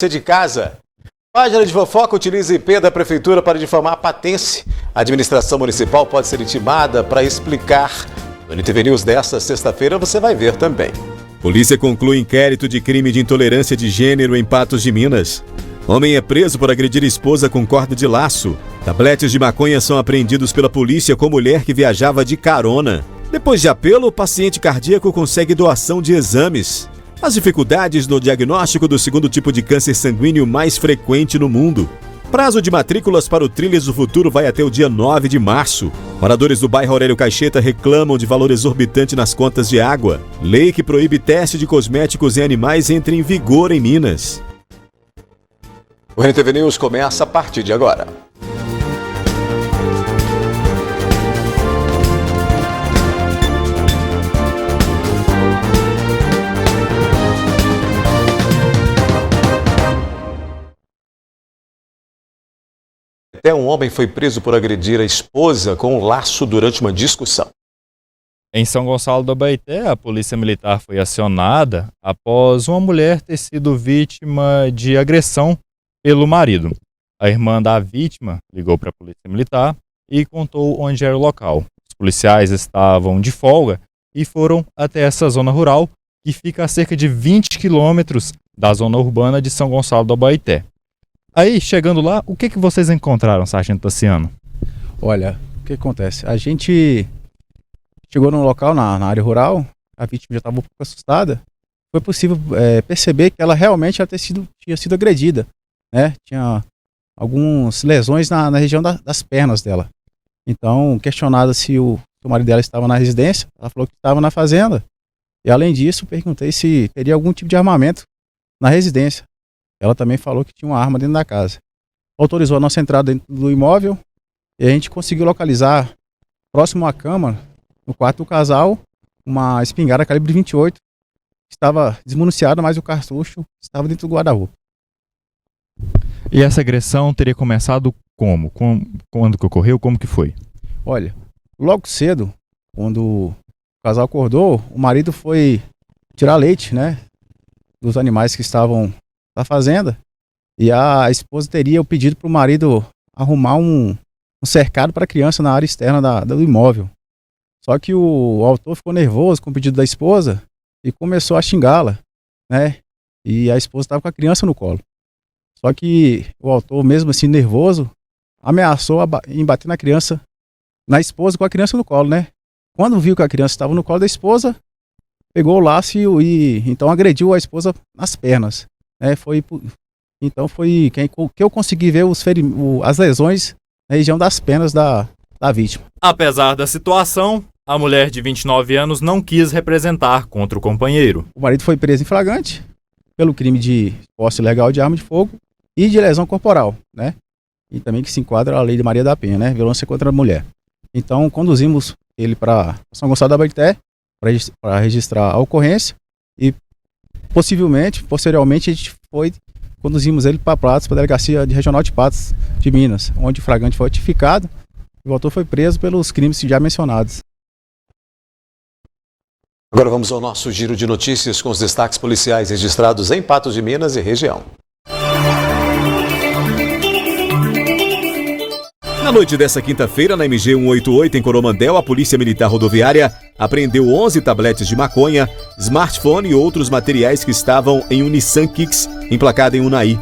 Você de casa. Página de fofoca utiliza IP da prefeitura para difamar a patense. A administração municipal pode ser intimada para explicar. No NTV News desta sexta-feira você vai ver também. Polícia conclui inquérito de crime de intolerância de gênero em Patos de Minas. Homem é preso por agredir esposa com corda de laço. Tabletes de maconha são apreendidos pela polícia com mulher que viajava de carona. Depois de apelo, o paciente cardíaco consegue doação de exames. As dificuldades no diagnóstico do segundo tipo de câncer sanguíneo mais frequente no mundo. Prazo de matrículas para o Trilhas do Futuro vai até o dia 9 de março. Moradores do bairro Aurélio Caixeta reclamam de valor exorbitante nas contas de água. Lei que proíbe teste de cosméticos em animais entra em vigor em Minas. O NTV News começa a partir de agora. Até um homem foi preso por agredir a esposa com um laço durante uma discussão. Em São Gonçalo do Abaeté, a polícia militar foi acionada após uma mulher ter sido vítima de agressão pelo marido. A irmã da vítima ligou para a polícia militar e contou onde era o local. Os policiais estavam de folga e foram até essa zona rural, que fica a cerca de 20 quilômetros da zona urbana de São Gonçalo do Abaeté. Aí, chegando lá, o que vocês encontraram, Sargento Tassiano? Olha, o que acontece? A gente chegou no local, na área rural, a vítima já estava um pouco assustada. Foi possível perceber que ela realmente tinha sido agredida, né? Tinha algumas lesões na região das pernas dela. Então, questionada se o marido dela estava na residência, ela falou que estava na fazenda. E além disso, perguntei se teria algum tipo de armamento na residência. Ela também falou que tinha uma arma dentro da casa. Autorizou a nossa entrada dentro do imóvel e a gente conseguiu localizar, próximo à cama, no quarto do casal, uma espingarda calibre 28. Estava desmuniciada, mas o cartucho estava dentro do guarda-roupa. E essa agressão teria começado como? Quando que ocorreu? Como que foi? Olha, logo cedo, quando o casal acordou, o marido foi tirar leite, né, dos animais que estavam da fazenda, e a esposa teria pedido para o marido arrumar um cercado para a criança na área externa do imóvel. Só que o autor ficou nervoso com o pedido da esposa e começou a xingá-la, né? E a esposa estava com a criança no colo. Só que o autor, mesmo assim nervoso, ameaçou em bater na esposa com a criança no colo, né? Quando viu que a criança estava no colo da esposa, pegou o laço e então agrediu a esposa nas pernas. Então foi que eu consegui ver as lesões na região das pernas da vítima. Apesar da situação, a mulher de 29 anos não quis representar contra o companheiro. O marido foi preso em flagrante pelo crime de posse ilegal de arma de fogo e de lesão corporal, né? E também que se enquadra a lei de Maria da Penha, né? Violência contra a mulher. Então conduzimos ele para São Gonçalo do Abaeté para registrar a ocorrência e posteriormente, a gente conduzimos ele para Patos, para a delegacia regional de Patos de Minas, onde o flagrante foi ratificado e o autor foi preso pelos crimes já mencionados. Agora vamos ao nosso giro de notícias com os destaques policiais registrados em Patos de Minas e região. Na noite desta quinta-feira, na MG 188 em Coromandel, a Polícia Militar Rodoviária apreendeu 11 tabletes de maconha, smartphone e outros materiais que estavam em um Nissan Kicks, emplacado em Unai.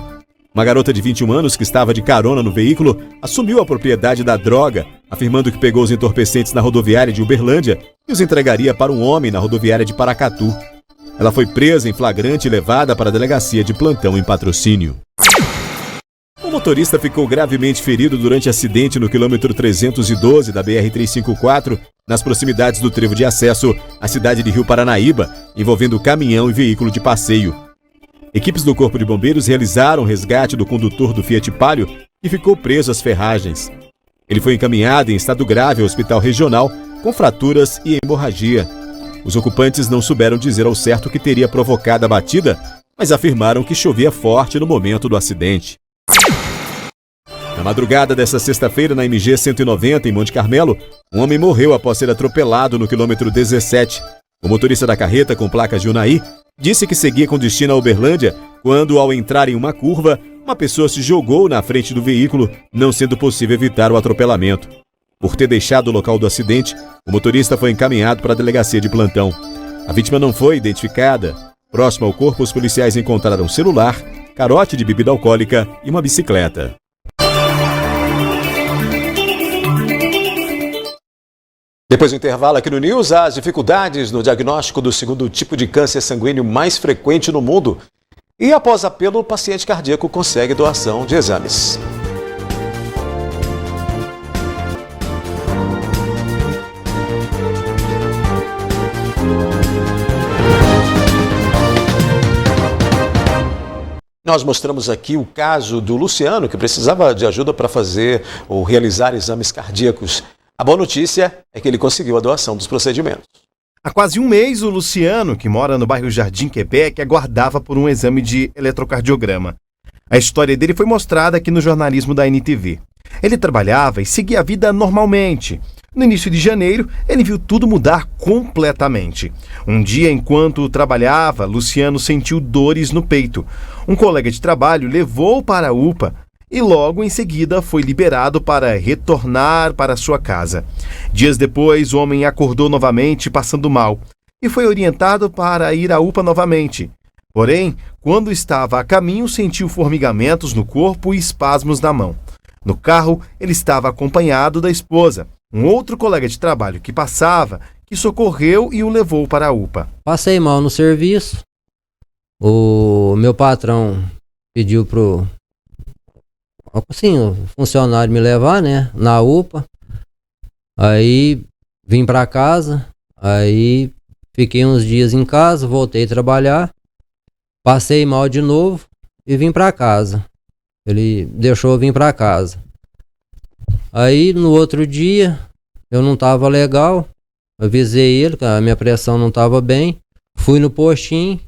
Uma garota de 21 anos que estava de carona no veículo assumiu a propriedade da droga, afirmando que pegou os entorpecentes na rodoviária de Uberlândia e os entregaria para um homem na rodoviária de Paracatu. Ela foi presa em flagrante e levada para a delegacia de plantão em Patrocínio. O motorista ficou gravemente ferido durante acidente no quilômetro 312 da BR-354, nas proximidades do trevo de acesso à cidade de Rio Paranaíba, envolvendo caminhão e veículo de passeio. Equipes do Corpo de Bombeiros realizaram o resgate do condutor do Fiat Palio, que ficou preso às ferragens. Ele foi encaminhado em estado grave ao hospital regional, com fraturas e hemorragia. Os ocupantes não souberam dizer ao certo o que teria provocado a batida, mas afirmaram que chovia forte no momento do acidente. Na madrugada desta sexta-feira, na MG 190, em Monte Carmelo, um homem morreu após ser atropelado no quilômetro 17. O motorista da carreta, com placa de Unai, disse que seguia com destino a Uberlândia quando, ao entrar em uma curva, uma pessoa se jogou na frente do veículo, não sendo possível evitar o atropelamento. Por ter deixado o local do acidente, o motorista foi encaminhado para a delegacia de plantão. A vítima não foi identificada. Próximo ao corpo, os policiais encontraram um celular, carote de bebida alcoólica e uma bicicleta. Depois do intervalo aqui no News, as dificuldades no diagnóstico do segundo tipo de câncer sanguíneo mais frequente no mundo. E após apelo, o paciente cardíaco consegue doação de exames. Nós mostramos aqui o caso do Luciano, que precisava de ajuda para fazer ou realizar exames cardíacos. A boa notícia é que ele conseguiu a doação dos procedimentos. Há quase um mês, o Luciano, que mora no bairro Jardim Quebec, aguardava por um exame de eletrocardiograma. A história dele foi mostrada aqui no jornalismo da NTV. Ele trabalhava e seguia a vida normalmente. No início de janeiro, ele viu tudo mudar completamente. Um dia, enquanto trabalhava, Luciano sentiu dores no peito. Um colega de trabalho levou-o para a UPA e logo em seguida foi liberado para retornar para sua casa. Dias depois, o homem acordou novamente passando mal e foi orientado para ir à UPA novamente. Porém, quando estava a caminho, sentiu formigamentos no corpo e espasmos na mão. No carro, ele estava acompanhado da esposa, um outro colega de trabalho que passava, que socorreu e o levou para a UPA. Passei mal no serviço. O meu patrão pediu pro o funcionário me levar, né, na UPA. Aí vim para casa, aí fiquei uns dias em casa, voltei a trabalhar, passei mal de novo e vim para casa. Ele deixou eu vir para casa. Aí no outro dia eu não tava legal, avisei ele que a minha pressão não tava bem, fui no postinho.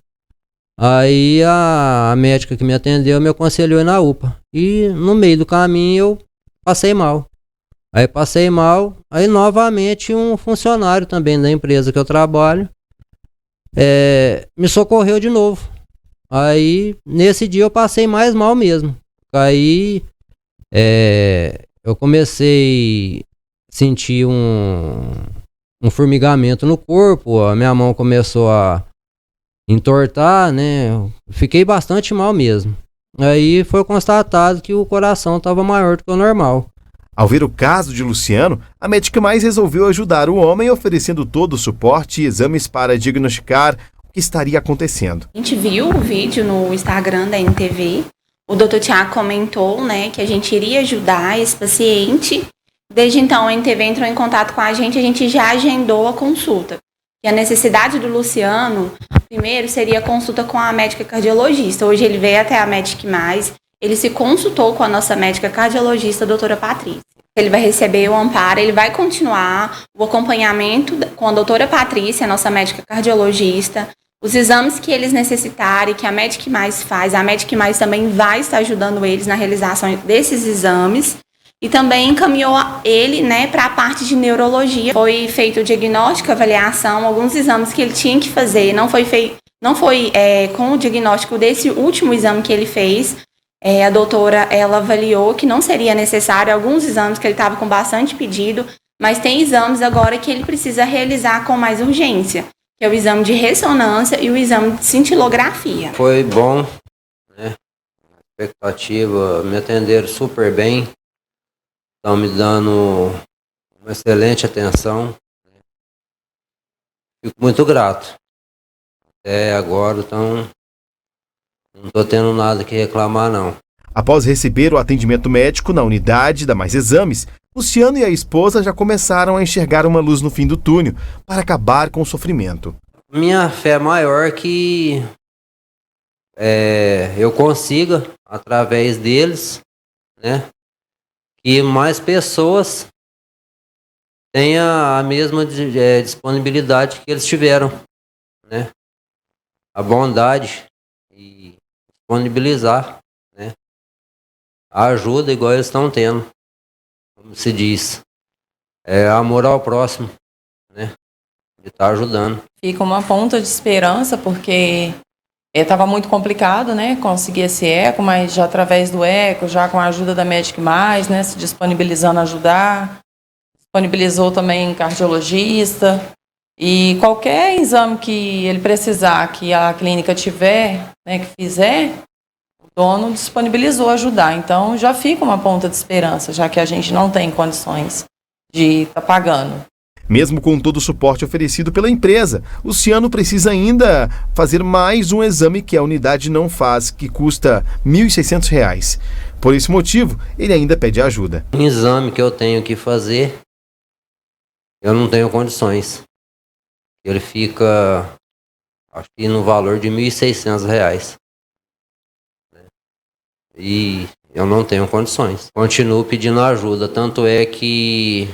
Aí a médica que me atendeu me aconselhou ir na UPA. E no meio do caminho eu passei mal. Aí novamente um funcionário também da empresa que eu trabalho me socorreu de novo. Aí nesse dia eu passei mais mal mesmo. Aí eu comecei a sentir um formigamento no corpo, a minha mão começou a entortar, né? Fiquei bastante mal mesmo. Aí foi constatado que o coração estava maior do que o normal. Ao ver o caso de Luciano, a médica mais resolveu ajudar o homem, oferecendo todo o suporte e exames para diagnosticar o que estaria acontecendo. A gente viu o vídeo no Instagram da NTV. O Dr. Tiago comentou, né, que a gente iria ajudar esse paciente. Desde então, a NTV entrou em contato com a gente já agendou a consulta. E a necessidade do Luciano, primeiro, seria a consulta com a médica cardiologista. Hoje ele veio até a Medic Mais, ele se consultou com a nossa médica cardiologista, a doutora Patrícia. Ele vai receber o amparo, ele vai continuar o acompanhamento com a doutora Patrícia, a nossa médica cardiologista, os exames que eles necessitarem, que a Medic Mais faz, a Medic Mais também vai estar ajudando eles na realização desses exames. E também encaminhou ele, né, para a parte de neurologia. Foi feito o diagnóstico, avaliação, alguns exames que ele tinha que fazer. Não foi com o diagnóstico desse último exame que ele fez. A doutora, ela avaliou que não seria necessário alguns exames que ele estava com bastante pedido, mas tem exames agora que ele precisa realizar com mais urgência, que é o exame de ressonância e o exame de cintilografia. Foi bom, né? Expectativa, me atenderam super bem. Estão me dando uma excelente atenção. Fico muito grato. Até agora, então, não estou tendo nada que reclamar, não. Após receber o atendimento médico na unidade da Mais Exames, Luciano e a esposa já começaram a enxergar uma luz no fim do túnel para acabar com o sofrimento. Minha fé é maior que eu consiga, através deles, né? Que mais pessoas tenham a mesma disponibilidade que eles tiveram, né? A bondade e disponibilizar, né? A ajuda igual eles estão tendo, como se diz, amor ao próximo, né? e tá ajudando. Fica uma ponta de esperança, porque estava muito complicado, né, conseguir esse eco, mas já através do eco, já com a ajuda da Medic Mais, né, se disponibilizando a ajudar, disponibilizou também cardiologista, e qualquer exame que ele precisar, que a clínica tiver, né, que fizer, o dono disponibilizou ajudar. Então já fica uma ponta de esperança, já que a gente não tem condições de estar pagando. Mesmo com todo o suporte oferecido pela empresa, o Ciano precisa ainda fazer mais um exame que a unidade não faz, que custa R$ 1.600. Por esse motivo, ele ainda pede ajuda. Um exame que eu tenho que fazer, eu não tenho condições. Ele fica, acho que no valor de R$ 1.600. E eu não tenho condições. Continuo pedindo ajuda, tanto é que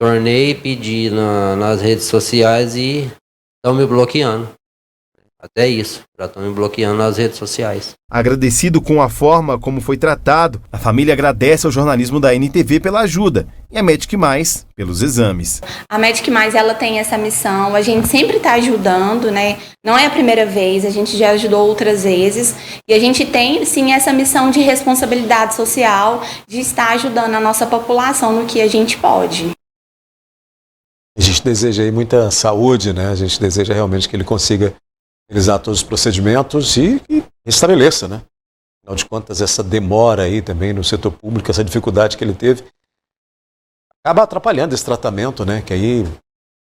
tornei e pedi nas redes sociais e estão me bloqueando. Até isso, já estão me bloqueando nas redes sociais. Agradecido com a forma como foi tratado, a família agradece ao jornalismo da NTV pela ajuda e a Medic Mais pelos exames. A Medic Mais, ela tem essa missão, a gente sempre está ajudando, né? Não é a primeira vez, a gente já ajudou outras vezes, e a gente tem, sim, essa missão de responsabilidade social, de estar ajudando a nossa população no que a gente pode. A gente deseja aí muita saúde, né? A gente deseja realmente que ele consiga realizar todos os procedimentos e estabeleça, né? Afinal de contas, essa demora aí também no setor público, essa dificuldade que ele teve, acaba atrapalhando esse tratamento, né? Que aí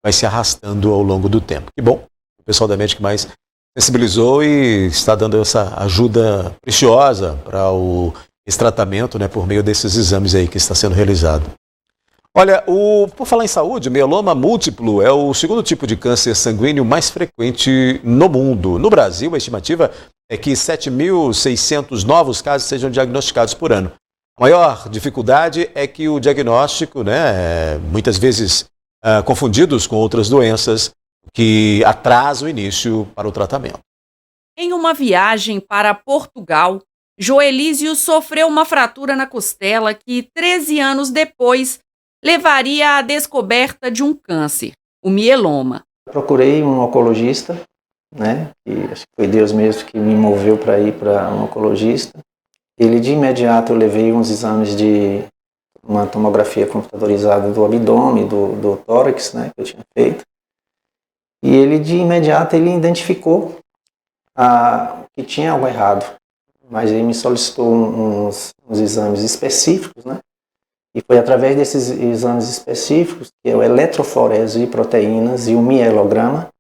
vai se arrastando ao longo do tempo. Que bom, o pessoal da Medic Mais sensibilizou e está dando essa ajuda preciosa para esse tratamento, né? Por meio desses exames aí que está sendo realizado. Olha, por falar em saúde, o mieloma múltiplo é o segundo tipo de câncer sanguíneo mais frequente no mundo. No Brasil, a estimativa é que 7.600 novos casos sejam diagnosticados por ano. A maior dificuldade é que o diagnóstico, né, muitas vezes confundidos com outras doenças, que atrasa o início para o tratamento. Em uma viagem para Portugal, Joelísio sofreu uma fratura na costela que, 13 anos depois, levaria à descoberta de um câncer, o mieloma. Procurei um oncologista, né? E acho que foi Deus mesmo que me moveu para ir para um oncologista. Ele, de imediato, eu levei uns exames de uma tomografia computadorizada do abdômen, do tórax, né? Que eu tinha feito. E ele, de imediato, ele identificou que tinha algo errado. Mas ele me solicitou uns exames específicos, né? E foi através desses exames específicos, que é o eletroforese de proteínas e o mielograma,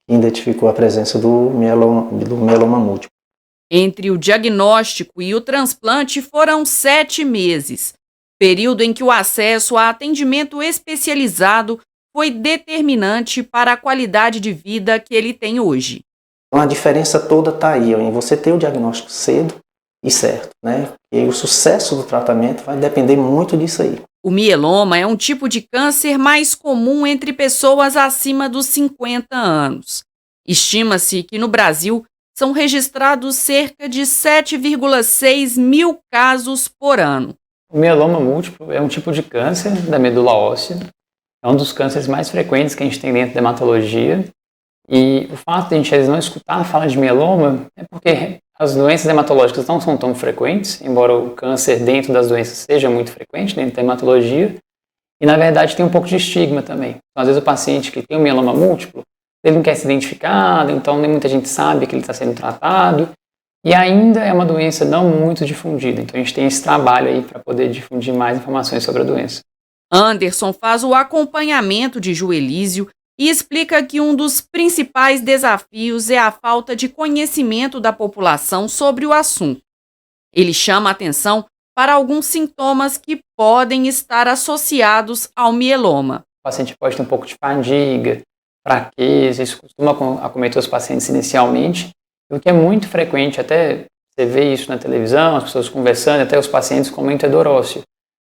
que identificou a presença do mieloma múltiplo. Entre o diagnóstico e o transplante foram 7 meses, período em que o acesso a atendimento especializado foi determinante para a qualidade de vida que ele tem hoje. Então a diferença toda está aí, em você ter o diagnóstico cedo e certo, né? E o sucesso do tratamento vai depender muito disso aí. O mieloma é um tipo de câncer mais comum entre pessoas acima dos 50 anos. Estima-se que no Brasil são registrados cerca de 7,6 mil casos por ano. O mieloma múltiplo é um tipo de câncer da medula óssea. É um dos cânceres mais frequentes que a gente tem dentro da hematologia. E o fato de a gente não escutar falar de mieloma é porque as doenças hematológicas não são tão frequentes, embora o câncer dentro das doenças seja muito frequente dentro da hematologia, e na verdade tem um pouco de estigma também. Então, às vezes o paciente que tem um mieloma múltiplo, ele não quer ser identificado, então nem muita gente sabe que ele está sendo tratado, e ainda é uma doença não muito difundida. Então a gente tem esse trabalho aí para poder difundir mais informações sobre a doença. Anderson faz o acompanhamento de Joelísio e explica que um dos principais desafios é a falta de conhecimento da população sobre o assunto. Ele chama a atenção para alguns sintomas que podem estar associados ao mieloma. O paciente pode ter um pouco de fadiga, fraqueza, isso costuma acometer os pacientes inicialmente, o que é muito frequente, até você vê isso na televisão, as pessoas conversando, até os pacientes comentam dor óssea,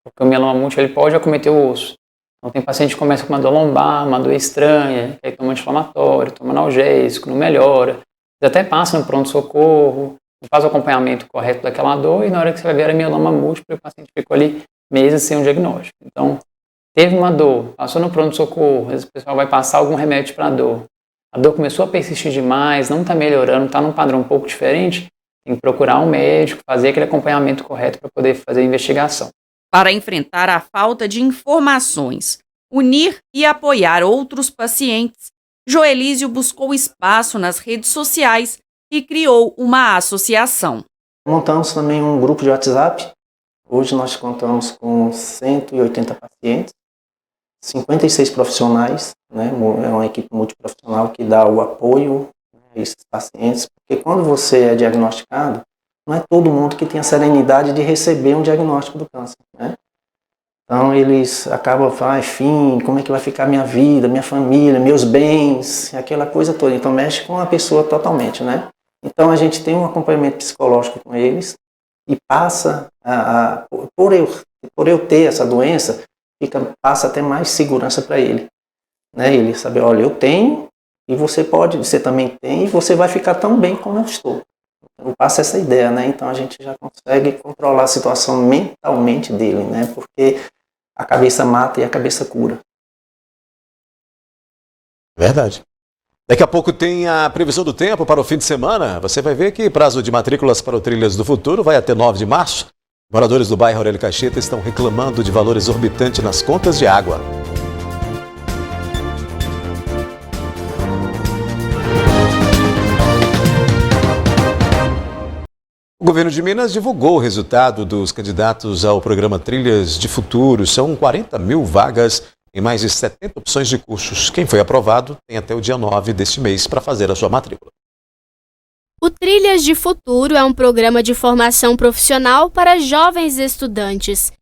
porque o mieloma múltiplo ele pode acometer o osso. Então tem paciente que começa com uma dor lombar, uma dor estranha, que aí toma anti-inflamatório, toma analgésico, não melhora. Você até passa no pronto-socorro, faz o acompanhamento correto daquela dor e na hora que você vai ver era mieloma múltiplo, o paciente ficou ali meses sem um diagnóstico. Então Teve uma dor, passou no pronto-socorro, às vezes o pessoal vai passar algum remédio para dor. A dor começou a persistir demais, não está melhorando, está num padrão um pouco diferente, tem que procurar um médico, fazer aquele acompanhamento correto para poder fazer a investigação. Para enfrentar a falta de informações, unir e apoiar outros pacientes, Joelísio buscou espaço nas redes sociais e criou uma associação. Montamos também um grupo de WhatsApp. Hoje nós contamos com 180 pacientes, 56 profissionais, né? É uma equipe multiprofissional que dá o apoio a esses pacientes, porque quando você é diagnosticado, não é todo mundo que tem a serenidade de receber um diagnóstico do câncer, né? Então eles acabam falando, enfim, como é que vai ficar minha vida, minha família, meus bens, aquela coisa toda. Então mexe com a pessoa totalmente, né? Então a gente tem um acompanhamento psicológico com eles e passa, por eu ter essa doença, passa até mais segurança para ele, né? Ele sabe, olha, eu tenho e você também tem e você vai ficar tão bem como eu estou. Então passa essa ideia, né? Então a gente já consegue controlar a situação mentalmente dele, né? Porque a cabeça mata e a cabeça cura. Verdade. Daqui a pouco tem a previsão do tempo para o fim de semana. Você vai ver que prazo de matrículas para o Trilhas do Futuro vai até 9 de março. Moradores do bairro Aurélio Caxeta estão reclamando de valor exorbitante nas contas de água. O governo de Minas divulgou o resultado dos candidatos ao programa Trilhas de Futuro. São 40 mil vagas em mais de 70 opções de cursos. Quem foi aprovado tem até o dia 9 deste mês para fazer a sua matrícula. O Trilhas de Futuro é um programa de formação profissional para jovens estudantes.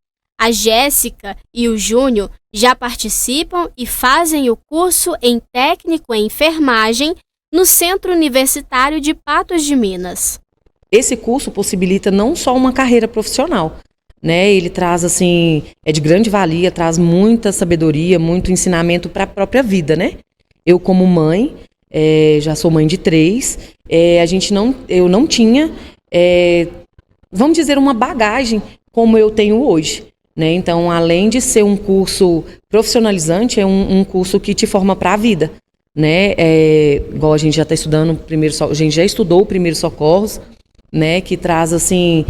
A Jéssica e o Júnior já participam e fazem o curso em técnico em enfermagem no Centro Universitário de Patos de Minas. Esse curso possibilita não só uma carreira profissional, né? Ele traz, assim, é de grande valia, traz muita sabedoria, muito ensinamento para a própria vida, né? Eu, como mãe, já sou mãe de 3, eu não tinha, vamos dizer, uma bagagem como eu tenho hoje, né? Então, além de ser um curso profissionalizante, é um curso que te forma para a vida, né? Igual a gente já está estudando, a gente já estudou o Primeiros Socorros, né, que traz assim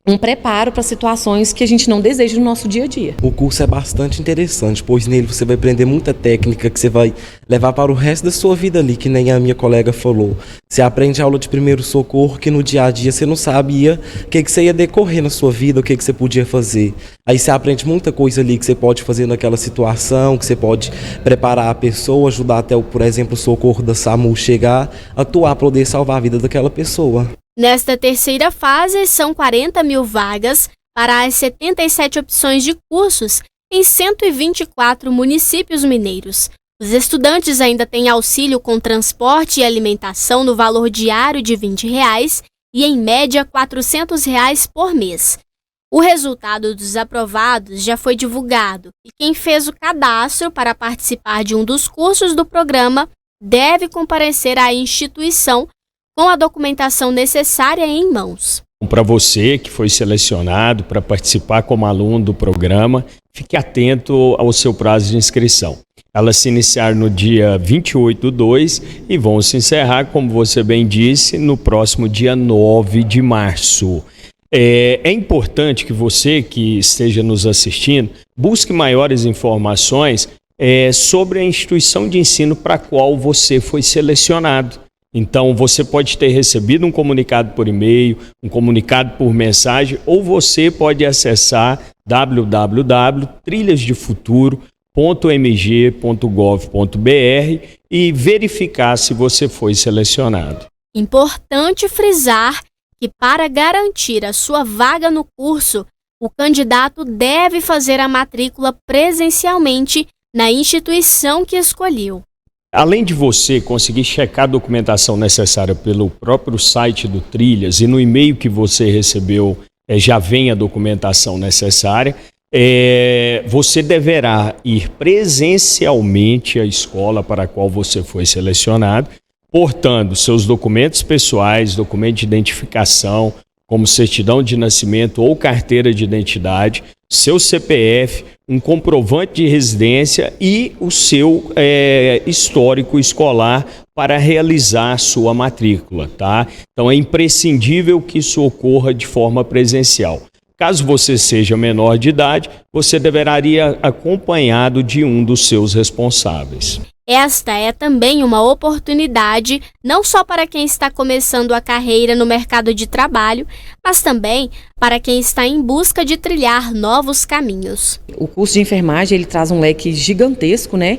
um preparo para situações que a gente não deseja no nosso dia a dia. O curso é bastante interessante, pois nele você vai aprender muita técnica que você vai levar para o resto da sua vida ali, que nem a minha colega falou. Você aprende aula de primeiro socorro que no dia a dia você não sabia o que você ia decorrer na sua vida, o que você podia fazer. Aí você aprende muita coisa ali que você pode fazer naquela situação, que você pode preparar a pessoa, ajudar até, por exemplo, o socorro da SAMU chegar, atuar para poder salvar a vida daquela pessoa. Nesta terceira fase, são 40 mil vagas para as 77 opções de cursos em 124 municípios mineiros. Os estudantes ainda têm auxílio com transporte e alimentação no valor diário de R$ 20 e, em média, R$ 400 por mês. O resultado dos aprovados já foi divulgado e quem fez o cadastro para participar de um dos cursos do programa deve comparecer à instituição com a documentação necessária em mãos. Para você que foi selecionado para participar como aluno do programa, fique atento ao seu prazo de inscrição. Elas se iniciaram no dia 28/2 e vão se encerrar, como você bem disse, no próximo dia 9 de março. É importante que você que esteja nos assistindo busque maiores informações sobre a instituição de ensino para a qual você foi selecionado. Então, você pode ter recebido um comunicado por e-mail, um comunicado por mensagem, ou você pode acessar www.trilhasdefuturo.mg.gov.br e verificar se você foi selecionado. Importante frisar que, para garantir a sua vaga no curso, o candidato deve fazer a matrícula presencialmente na instituição que escolheu. Além de você conseguir checar a documentação necessária pelo próprio site do Trilhas e no e-mail que você recebeu já vem a documentação necessária, você deverá ir presencialmente à escola para a qual você foi selecionado, portando seus documentos pessoais, documento de identificação, como certidão de nascimento ou carteira de identidade, seu CPF, um comprovante de residência e o seu histórico escolar para realizar a sua matrícula, tá? Então é imprescindível que isso ocorra de forma presencial. Caso você seja menor de idade, você deverá ir acompanhado de um dos seus responsáveis. Esta é também uma oportunidade não só para quem está começando a carreira no mercado de trabalho, mas também para quem está em busca de trilhar novos caminhos. O curso de enfermagem ele traz um leque gigantesco, né,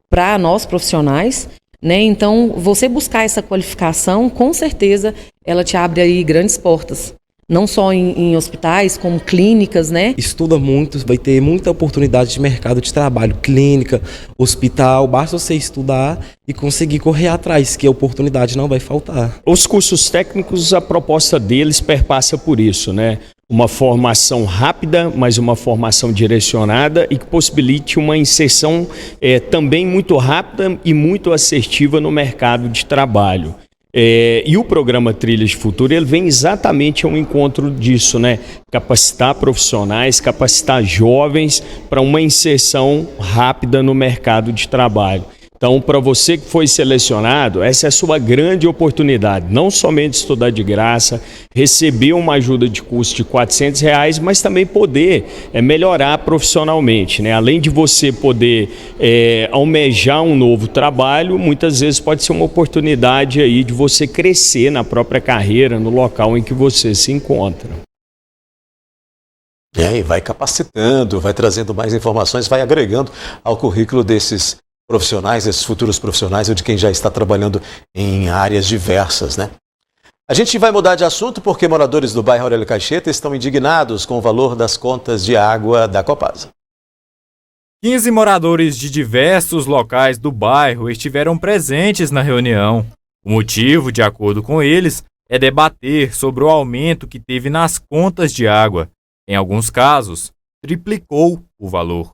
para nós profissionais, né? Então, você buscar essa qualificação, com certeza, ela te abre aí grandes portas. Não só em hospitais, como clínicas, né? Estuda muito, vai ter muita oportunidade de mercado de trabalho, clínica, hospital, basta você estudar e conseguir correr atrás, que a oportunidade não vai faltar. Os cursos técnicos, a proposta deles perpassa por isso, né? Uma formação rápida, mas uma formação direcionada e que possibilite uma inserção também muito rápida e muito assertiva no mercado de trabalho. E o programa Trilhas de Futuro, ele vem exatamente ao encontro disso, né? Capacitar profissionais, capacitar jovens para uma inserção rápida no mercado de trabalho. Então, para você que foi selecionado, essa é a sua grande oportunidade. Não somente estudar de graça, receber uma ajuda de custo de R$400, mas também poder melhorar profissionalmente, né? Além de você poder almejar um novo trabalho, muitas vezes pode ser uma oportunidade aí de você crescer na própria carreira, no local em que você se encontra. E vai capacitando, vai trazendo mais informações, vai agregando ao currículo desses profissionais, esses futuros profissionais ou de quem já está trabalhando em áreas diversas, né? A gente vai mudar de assunto porque moradores do bairro Aurélio Caixeta estão indignados com o valor das contas de água da Copasa. 15 moradores de diversos locais do bairro estiveram presentes na reunião. O motivo, de acordo com eles, é debater sobre o aumento que teve nas contas de água. Em alguns casos, triplicou o valor.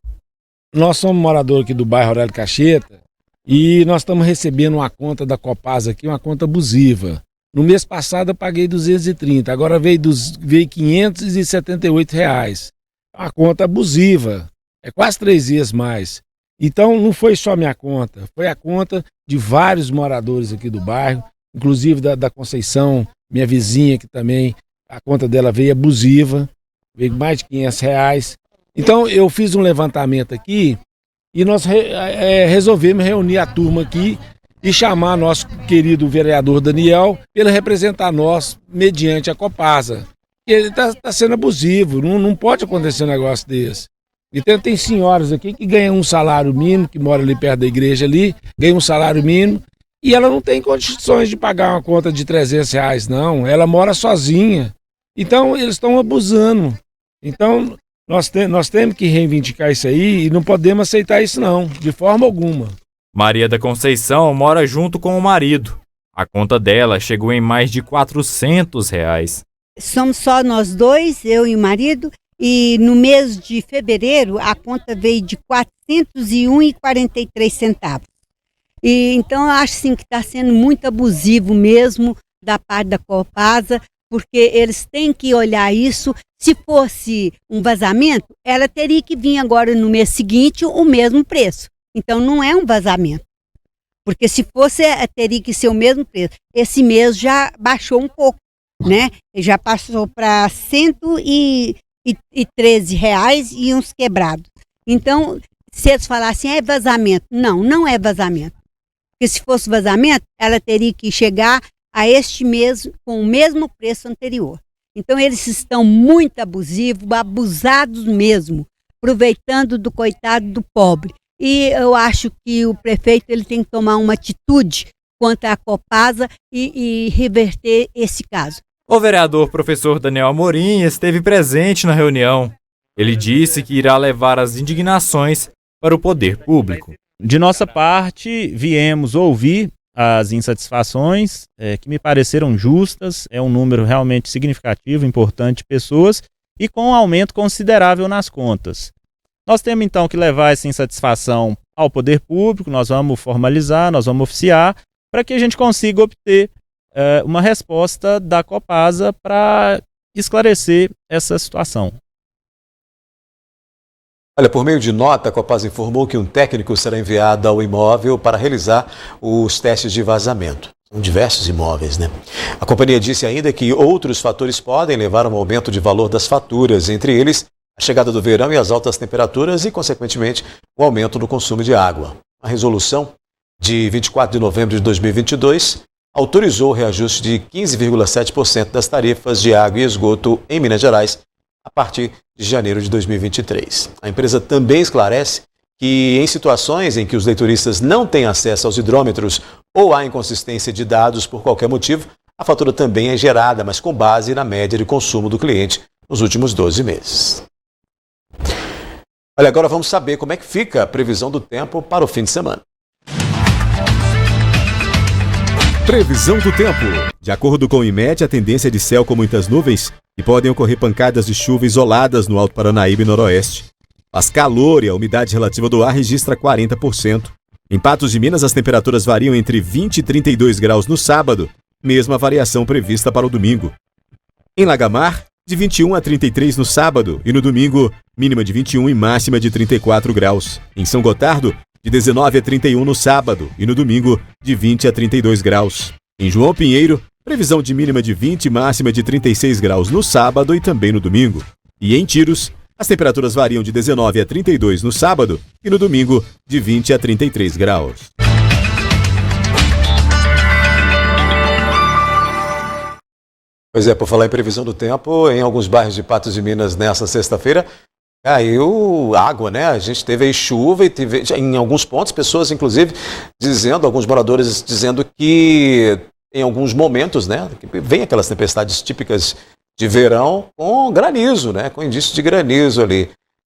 Nós somos moradores aqui do bairro Aurélio Caixeta e nós estamos recebendo uma conta da Copasa aqui, uma conta abusiva. No mês passado eu paguei 230, agora veio R$578. Uma conta abusiva, é quase 3 vezes mais. Então não foi só minha conta, foi a conta de vários moradores aqui do bairro, inclusive da Conceição, minha vizinha que também, a conta dela veio abusiva, veio mais de R$500. Então eu fiz um levantamento aqui e nós resolvemos reunir a turma aqui e chamar nosso querido vereador Daniel para ele representar nós mediante a Copasa. Ele está sendo abusivo, não pode acontecer um negócio desse. Então tem senhoras aqui que ganham um salário mínimo, que moram ali perto da igreja ali, ganham um salário mínimo e ela não tem condições de pagar uma conta de R$300 não, ela mora sozinha. Então eles estão abusando. Então nós temos que reivindicar isso aí e não podemos aceitar isso não, de forma alguma. Maria da Conceição mora junto com o marido. A conta dela chegou em mais de R$400. Somos só nós dois, eu e o marido, e no mês de fevereiro a conta veio de R$401,43. E então eu acho assim, que está sendo muito abusivo mesmo da parte da Copasa, porque eles têm que olhar isso. Se fosse um vazamento, ela teria que vir agora no mês seguinte o mesmo preço. Então não é um vazamento, porque se fosse, teria que ser o mesmo preço. Esse mês já baixou um pouco, né? Já passou para R$113 e uns quebrados. Então, se eles falassem é vazamento, não é vazamento. Porque se fosse vazamento, ela teria que chegar a este mês com o mesmo preço anterior. Então eles estão muito abusivos, abusados mesmo, aproveitando do coitado do pobre. E eu acho que o prefeito ele tem que tomar uma atitude contra a Copasa e reverter esse caso. O vereador professor Daniel Amorim esteve presente na reunião. Ele disse que irá levar as indignações para o poder público. De nossa parte, viemos ouvir as insatisfações que me pareceram justas, é um número realmente significativo, importante de pessoas e com um aumento considerável nas contas. Nós temos então que levar essa insatisfação ao poder público, nós vamos formalizar, nós vamos oficiar, para que a gente consiga obter uma resposta da Copasa para esclarecer essa situação. Olha, por meio de nota, a Copasa informou que um técnico será enviado ao imóvel para realizar os testes de vazamento. São diversos imóveis, né? A companhia disse ainda que outros fatores podem levar a um aumento de valor das faturas, entre eles a chegada do verão e as altas temperaturas e, consequentemente, o aumento no consumo de água. A resolução de 24 de novembro de 2022 autorizou o reajuste de 15,7% das tarifas de água e esgoto em Minas Gerais a partir de janeiro de 2023. A empresa também esclarece que em situações em que os leitoristas não têm acesso aos hidrômetros ou há inconsistência de dados por qualquer motivo, a fatura também é gerada, mas com base na média de consumo do cliente nos últimos 12 meses. Olha, agora vamos saber como é que fica a previsão do tempo para o fim de semana. Previsão do tempo. De acordo com o IMET, a tendência é de céu com muitas nuvens e podem ocorrer pancadas de chuva isoladas no Alto Paranaíba e Noroeste. Faz calor e a umidade relativa do ar registra 40%. Em Patos de Minas, as temperaturas variam entre 20 e 32 graus no sábado, mesma variação prevista para o domingo. Em Lagamar, de 21 a 33 no sábado e no domingo, mínima de 21 e máxima de 34 graus. Em São Gotardo, de 19 a 31 no sábado e no domingo, de 20 a 32 graus. Em João Pinheiro, previsão de mínima de 20 e máxima de 36 graus no sábado e também no domingo. E em Tiros, as temperaturas variam de 19 a 32 no sábado e no domingo, de 20 a 33 graus. Pois é, por falar em previsão do tempo, em alguns bairros de Patos de Minas nessa sexta-feira, caiu água, né? A gente teve aí chuva e teve, em alguns pontos, pessoas, inclusive, dizendo, alguns moradores dizendo que em alguns momentos, né, vem aquelas tempestades típicas de verão com granizo, né? Com indício de granizo ali.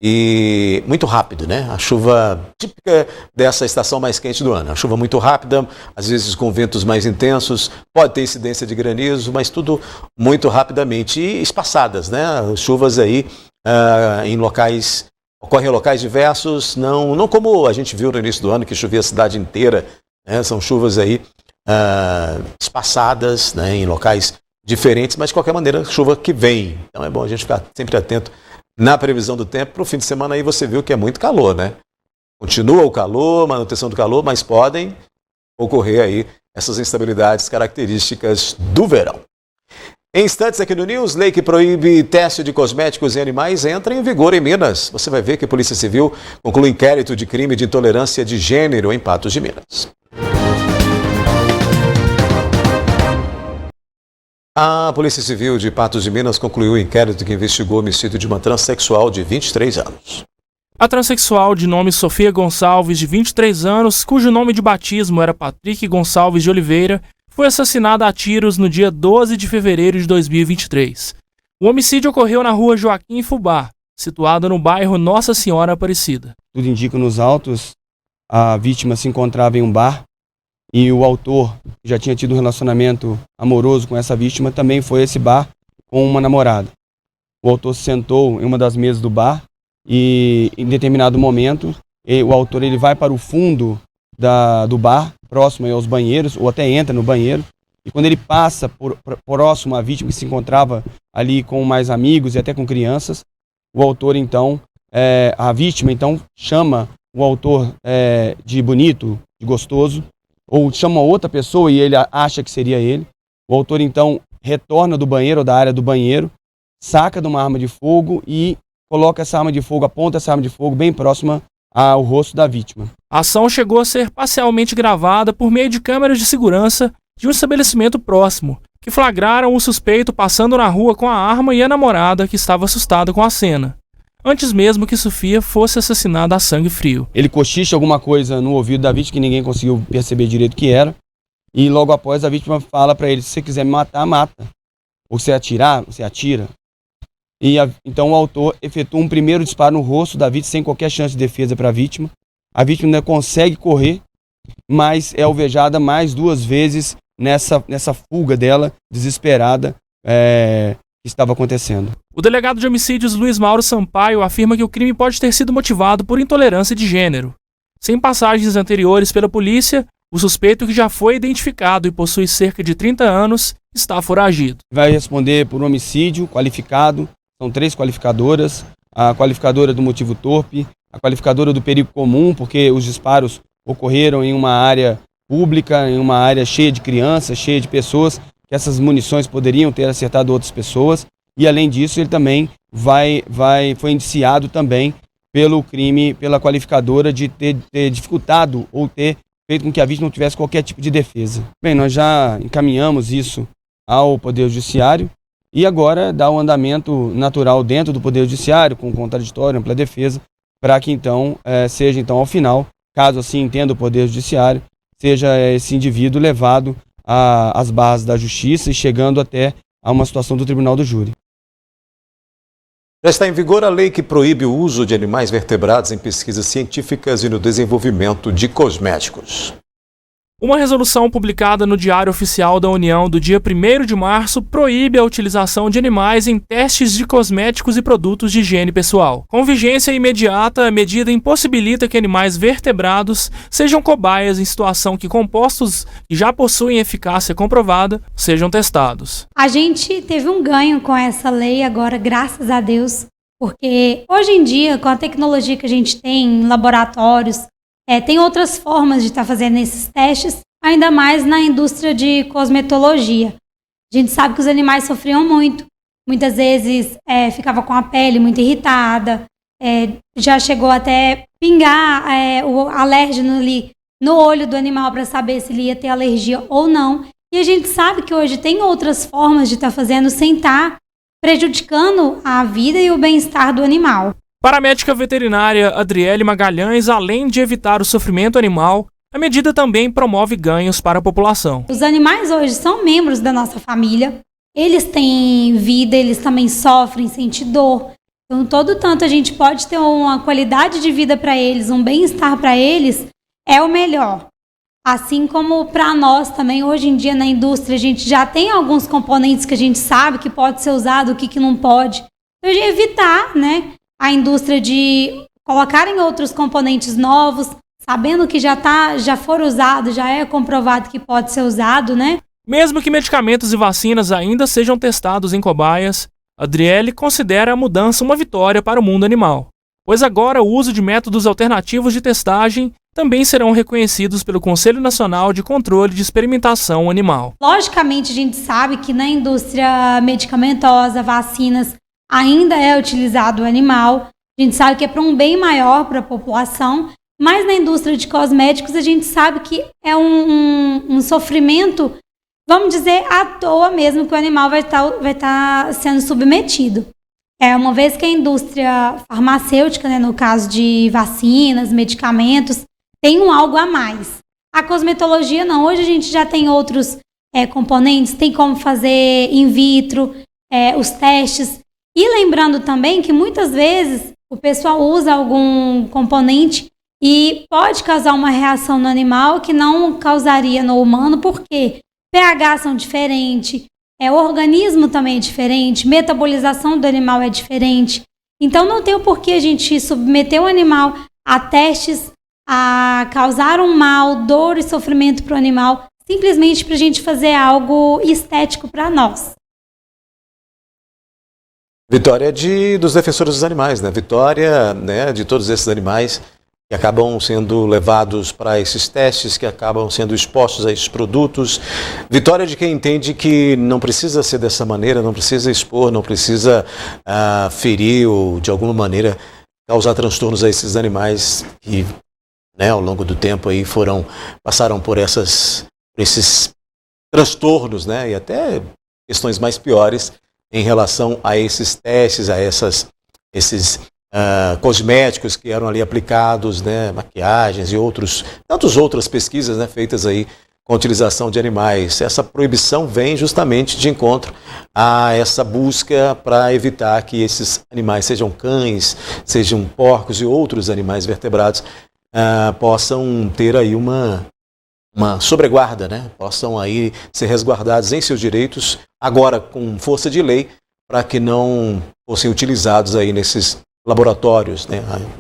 E muito rápido, né? A chuva típica dessa estação mais quente do ano. A chuva muito rápida, às vezes com ventos mais intensos, pode ter incidência de granizo, mas tudo muito rapidamente. E espaçadas, né? Chuvas aí em locais, ocorrem em locais diversos, não como a gente viu no início do ano, que chovia a cidade inteira, né? São chuvas aí espaçadas, né? Em locais diferentes, mas de qualquer maneira, chuva que vem. Então é bom a gente ficar sempre atento na previsão do tempo. Para o fim de semana aí você viu que é muito calor, né? Continua o calor, manutenção do calor, mas podem ocorrer aí essas instabilidades características do verão. Em instantes aqui no News, lei que proíbe teste de cosméticos em animais entra em vigor em Minas. Você vai ver que a Polícia Civil conclui inquérito de crime de intolerância de gênero em Patos de Minas. A Polícia Civil de Patos de Minas concluiu o inquérito que investigou o homicídio de uma transexual de 23 anos. A transexual de nome Sofia Gonçalves, de 23 anos, cujo nome de batismo era Patrick Gonçalves de Oliveira, foi assassinada a tiros no dia 12 de fevereiro de 2023. O homicídio ocorreu na rua Joaquim Fubá, situada no bairro Nossa Senhora Aparecida. Tudo indica nos autos, a vítima se encontrava em um bar e o autor já tinha tido um relacionamento amoroso com essa vítima, também foi a esse bar com uma namorada. O autor se sentou em uma das mesas do bar e em determinado momento o autor ele vai para o fundo do bar, próximo aos banheiros, ou até entra no banheiro, e quando ele passa próximo à vítima que se encontrava ali com mais amigos e até com crianças, o autor então, a vítima então chama o autor de bonito, de gostoso, ou chama outra pessoa e ele acha que seria ele. O autor então retorna do banheiro ou da área do banheiro, saca de uma arma de fogo e coloca essa arma de fogo, aponta essa arma de fogo bem próxima ao rosto da vítima. A ação chegou a ser parcialmente gravada por meio de câmeras de segurança de um estabelecimento próximo, que flagraram o suspeito passando na rua com a arma e a namorada que estava assustada com a cena, antes mesmo que Sofia fosse assassinada a sangue frio. Ele cochicha alguma coisa no ouvido da vítima que ninguém conseguiu perceber direito o que era, e logo após a vítima fala para ele: se você quiser me matar, mata. Ou se atirar, você atira. E então o autor efetua um primeiro disparo no rosto da vítima sem qualquer chance de defesa para a vítima. A vítima ainda consegue correr, mas é alvejada mais 2 vezes nessa fuga dela, desesperada, que estava acontecendo. O delegado de homicídios Luiz Mauro Sampaio afirma que o crime pode ter sido motivado por intolerância de gênero. Sem passagens anteriores pela polícia, o suspeito, que já foi identificado e possui cerca de 30 anos, está foragido. Vai responder por homicídio qualificado, são 3 qualificadoras. a qualificadora do motivo torpe, a qualificadora do perigo comum, porque os disparos ocorreram em uma área pública, em uma área cheia de crianças, cheia de pessoas, que essas munições poderiam ter acertado outras pessoas. E além disso, ele também foi indiciado também pelo crime, pela qualificadora de ter dificultado ou ter feito com que a vítima não tivesse qualquer tipo de defesa. Bem, nós já encaminhamos isso ao Poder Judiciário e agora dá um andamento natural dentro do Poder Judiciário, com contraditório, ampla defesa, para que então seja então ao final, caso assim entenda o Poder Judiciário, seja esse indivíduo levado às barras da Justiça e chegando até a uma situação do Tribunal do Júri. Já está em vigor a lei que proíbe o uso de animais vertebrados em pesquisas científicas e no desenvolvimento de cosméticos. Uma resolução publicada no Diário Oficial da União do dia 1º de março proíbe a utilização de animais em testes de cosméticos e produtos de higiene pessoal. Com vigência imediata, a medida impossibilita que animais vertebrados sejam cobaias em situação que compostos que já possuem eficácia comprovada sejam testados. A gente teve um ganho com essa lei agora, graças a Deus, porque hoje em dia, com a tecnologia que a gente tem em laboratórios, tem outras formas de estar fazendo esses testes, ainda mais na indústria de cosmetologia. A gente sabe que os animais sofriam muito. Muitas vezes ficava com a pele muito irritada, já chegou até pingar o alérgeno ali no olho do animal para saber se ele ia ter alergia ou não. E a gente sabe que hoje tem outras formas de estar fazendo sem estar prejudicando a vida e o bem-estar do animal. Para a médica veterinária Adriele Magalhães, além de evitar o sofrimento animal, a medida também promove ganhos para a população. Os animais hoje são membros da nossa família, eles têm vida, eles também sofrem, sentem dor. Então, todo tanto a gente pode ter uma qualidade de vida para eles, um bem-estar para eles, é o melhor. Assim como para nós também, hoje em dia na indústria, a gente já tem alguns componentes que a gente sabe que pode ser usado, o que não pode. Então, evitar, a indústria de colocarem outros componentes novos, sabendo que já foram usados, já é comprovado que pode ser usado, Mesmo que medicamentos e vacinas ainda sejam testados em cobaias, Adriele considera a mudança uma vitória para o mundo animal, pois agora o uso de métodos alternativos de testagem também serão reconhecidos pelo Conselho Nacional de Controle de Experimentação Animal. Logicamente, a gente sabe que na indústria medicamentosa, vacinas, ainda é utilizado o animal, a gente sabe que é para um bem maior para a população, mas na indústria de cosméticos a gente sabe que é um sofrimento, vamos dizer, à toa mesmo, que o animal vai estar sendo submetido. Uma vez que a indústria farmacêutica, no caso de vacinas, medicamentos, tem algo a mais. A cosmetologia não, hoje a gente já tem outros componentes, tem como fazer in vitro, os testes. E lembrando também que muitas vezes o pessoal usa algum componente e pode causar uma reação no animal que não causaria no humano, porque pH são diferentes, o organismo também é diferente, metabolização do animal é diferente. Então não tem o porquê a gente submeter o animal a testes, a causar um mal, dor e sofrimento para o animal, simplesmente para a gente fazer algo estético para nós. Vitória dos defensores dos animais, Vitória, de todos esses animais que acabam sendo levados para esses testes, que acabam sendo expostos a esses produtos. Vitória de quem entende que não precisa ser dessa maneira, não precisa expor, não precisa ferir ou de alguma maneira causar transtornos a esses animais que, ao longo do tempo aí passaram por esses transtornos, e até questões mais piores em relação a esses testes, a esses cosméticos que eram ali aplicados, maquiagens e tantas outras pesquisas feitas aí com a utilização de animais. Essa proibição vem justamente de encontro a essa busca para evitar que esses animais, sejam cães, sejam porcos e outros animais vertebrados, possam ter aí uma sobreguarda, possam aí ser resguardados em seus direitos, agora com força de lei, para que não fossem utilizados aí nesses laboratórios,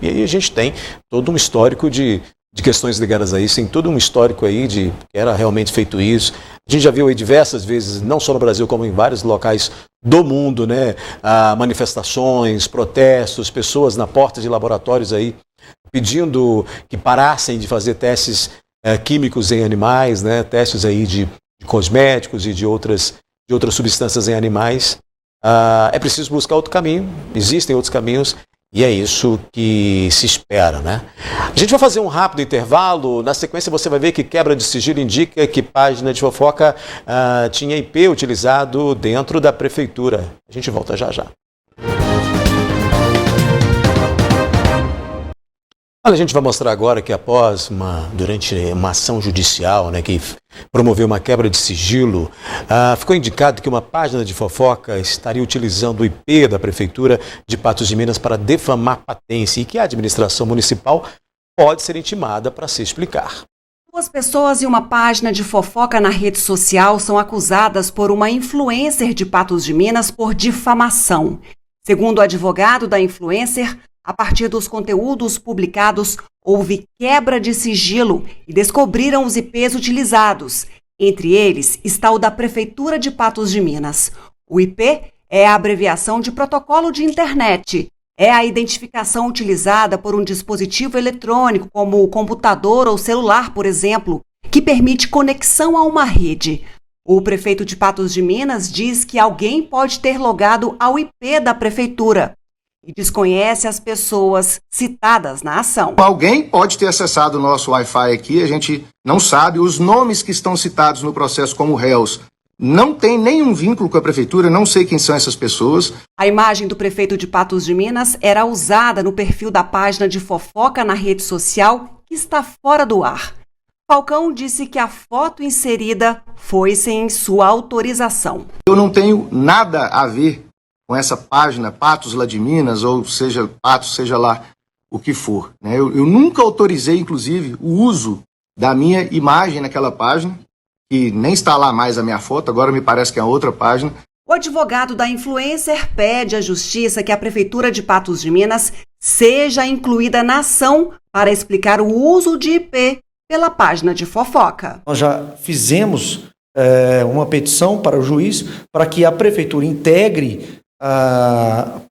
E aí a gente tem todo um histórico de questões ligadas a isso, tem todo um histórico aí de que era realmente feito isso. A gente já viu aí diversas vezes, não só no Brasil, como em vários locais do mundo, né? Manifestações, protestos, pessoas na porta de laboratórios aí pedindo que parassem de fazer testes químicos em animais, né? Testes aí de cosméticos e de outras substâncias em animais. É preciso buscar outro caminho, existem outros caminhos e é isso que se espera, né? A gente vai fazer um rápido intervalo, na sequência você vai ver que quebra de sigilo indica que página de fofoca tinha IP utilizado dentro da prefeitura. A gente volta já já. Olha, a gente vai mostrar agora que durante uma ação judicial, né, que promoveu uma quebra de sigilo, ficou indicado que uma página de fofoca estaria utilizando o IP da Prefeitura de Patos de Minas para defamar patente e que a administração municipal pode ser intimada para se explicar. 2 pessoas e uma página de fofoca na rede social são acusadas por uma influencer de Patos de Minas por difamação. Segundo o advogado da influencer, a partir dos conteúdos publicados, houve quebra de sigilo e descobriram os IPs utilizados. Entre eles está o da Prefeitura de Patos de Minas. O IP é a abreviação de protocolo de internet. É a identificação utilizada por um dispositivo eletrônico, como o computador ou celular, por exemplo, que permite conexão a uma rede. O prefeito de Patos de Minas diz que alguém pode ter logado ao IP da Prefeitura e desconhece as pessoas citadas na ação. Alguém pode ter acessado o nosso Wi-Fi aqui, a gente não sabe. Os nomes que estão citados no processo como réus não tem nenhum vínculo com a Prefeitura, não sei quem são essas pessoas. A imagem do prefeito de Patos de Minas era usada no perfil da página de fofoca na rede social, que está fora do ar. Falcão disse que a foto inserida foi sem sua autorização. Eu não tenho nada a ver com essa página Patos lá de Minas, ou seja, Patos, seja lá o que for, né? Eu nunca autorizei, inclusive, o uso da minha imagem naquela página, que nem está lá mais a minha foto, agora me parece que é outra página. O advogado da influencer pede à Justiça que a Prefeitura de Patos de Minas seja incluída na ação para explicar o uso de IP pela página de fofoca. Nós já fizemos uma petição para o juiz para que a Prefeitura integre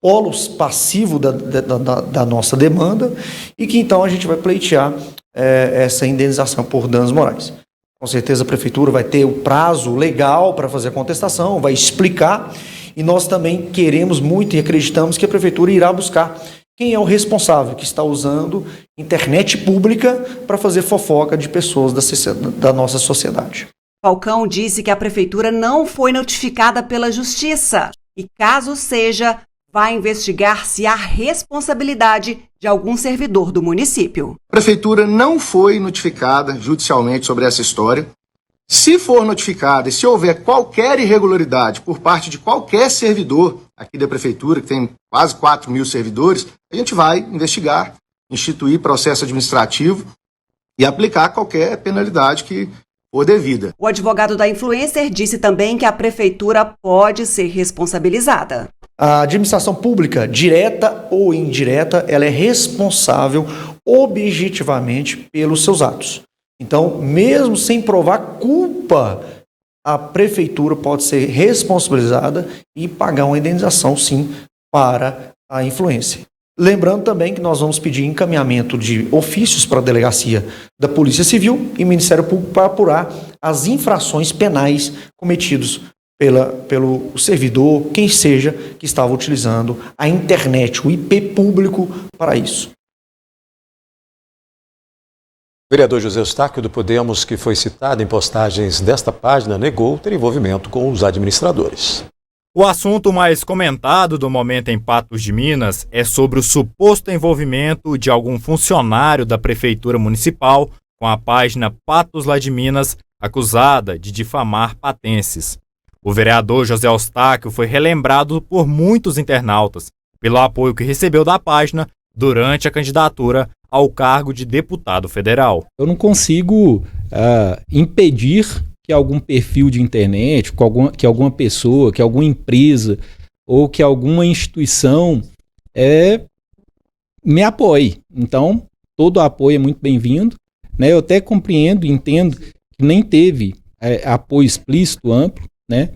polos passivo da nossa demanda e que então a gente vai pleitear essa indenização por danos morais. Com certeza a Prefeitura vai ter o prazo legal para fazer a contestação, vai explicar, e nós também queremos muito e acreditamos que a Prefeitura irá buscar quem é o responsável que está usando internet pública para fazer fofoca de pessoas da nossa sociedade. Falcão disse que a Prefeitura não foi notificada pela Justiça e, caso seja, vai investigar se há responsabilidade de algum servidor do município. A Prefeitura não foi notificada judicialmente sobre essa história. Se for notificada e se houver qualquer irregularidade por parte de qualquer servidor aqui da Prefeitura, que tem quase 4 mil servidores, a gente vai investigar, instituir processo administrativo e aplicar qualquer penalidade que for devida. O advogado da influencer disse também que a Prefeitura pode ser responsabilizada. A administração pública, direta ou indireta, ela é responsável objetivamente pelos seus atos. Então, mesmo sem provar culpa, a Prefeitura pode ser responsabilizada e pagar uma indenização, sim, para a influência. Lembrando também que nós vamos pedir encaminhamento de ofícios para a Delegacia da Polícia Civil e Ministério Público para apurar as infrações penais cometidas pelo servidor, quem seja, que estava utilizando a internet, o IP público para isso. O vereador José Eustáquio do Podemos, que foi citado em postagens desta página, negou ter envolvimento com os administradores. O assunto mais comentado do momento em Patos de Minas é sobre o suposto envolvimento de algum funcionário da Prefeitura Municipal com a página Patos lá de Minas, acusada de difamar patenses. O vereador José Eustáquio foi relembrado por muitos internautas pelo apoio que recebeu da página durante a candidatura ao cargo de deputado federal. Eu não consigo impedir que algum perfil de internet, que alguma pessoa, que alguma empresa ou que alguma instituição me apoie. Então, todo apoio é muito bem-vindo, né? Eu até compreendo e entendo que nem teve apoio explícito, amplo, né?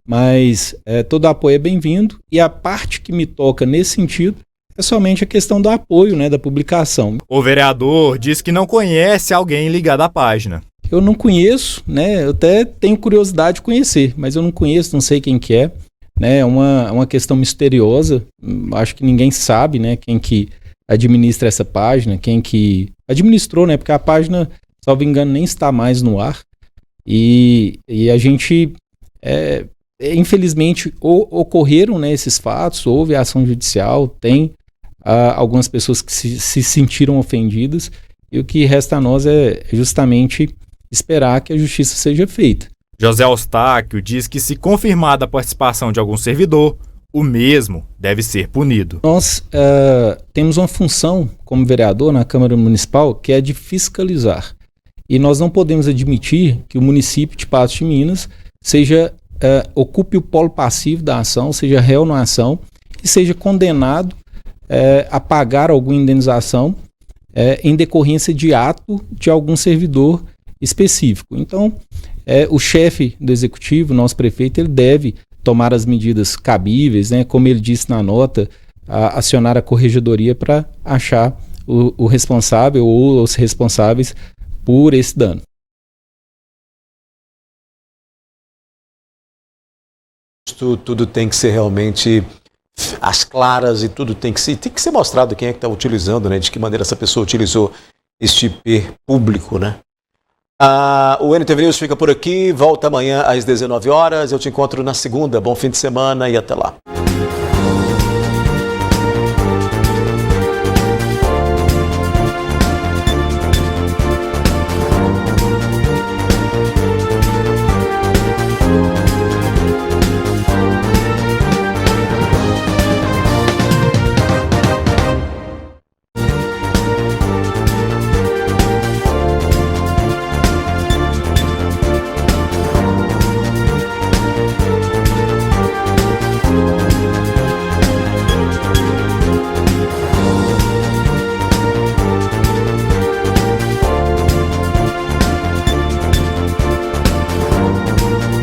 mas todo apoio é bem-vindo, e a parte que me toca nesse sentido é somente a questão do apoio, né, da publicação. O vereador diz que não conhece alguém ligado à página. Eu não conheço, né, eu até tenho curiosidade de conhecer, mas eu não conheço, não sei quem que é, né, é uma questão misteriosa, acho que ninguém sabe, né, quem que administra essa página, quem que administrou, né, porque a página, salvo engano, nem está mais no ar, e a gente, infelizmente, ocorreram, né, esses fatos, houve ação judicial, tem algumas pessoas que se sentiram ofendidas, e o que resta a nós é justamente esperar que a justiça seja feita. José Eustáquio diz que, se confirmada a participação de algum servidor, o mesmo deve ser punido. Nós temos uma função como vereador na Câmara Municipal que é de fiscalizar. E nós não podemos admitir que o município de Patos de Minas ocupe o polo passivo da ação, seja réu na ação e seja condenado a pagar alguma indenização em decorrência de ato de algum servidor específico. Então, o chefe do executivo, nosso prefeito, ele deve tomar as medidas cabíveis, né, como ele disse na nota, acionar a corregedoria para achar o responsável ou os responsáveis por esse dano. Tudo tem que ser realmente às claras, e tudo tem que ser mostrado quem é que está utilizando, né, de que maneira essa pessoa utilizou este IP público, né? O NTV News fica por aqui, volta amanhã às 19 horas. Eu te encontro na segunda. Bom fim de semana e até lá.